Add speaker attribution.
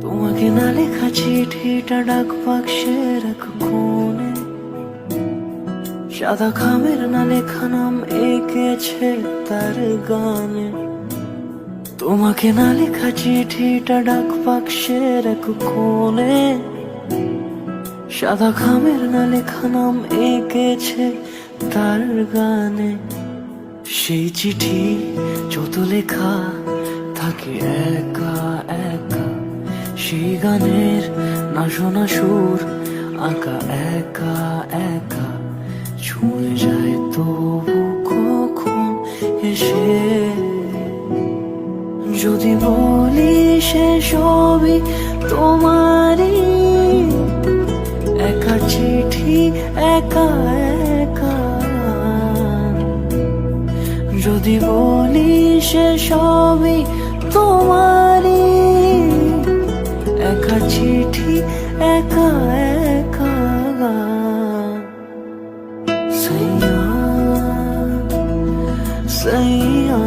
Speaker 1: তোমাকে না লেখা চিঠিটা ডাক বাক্সের এক কোণে, সাদা খামের না লেখা নাম এঁকেছে তার গানে। তোমাকে না লেখা চিঠিটা ডাক বাক্সের এক কোণে, সাদা খামের না লেখা নাম এঁকেছে তার গানে। সেই চিঠি যত লেখা থাকে একা একা, সেই গানের না শোনা সুর আঁকা একা একা, ছুঁয়ে যায় তবু কখন এসে। যদি বলি সে সবই তোমারই, একা চিঠি একা একা। যদি বলি সে সবই তোমারই, একা চিঠি একা একা। সাইয়া সাইয়া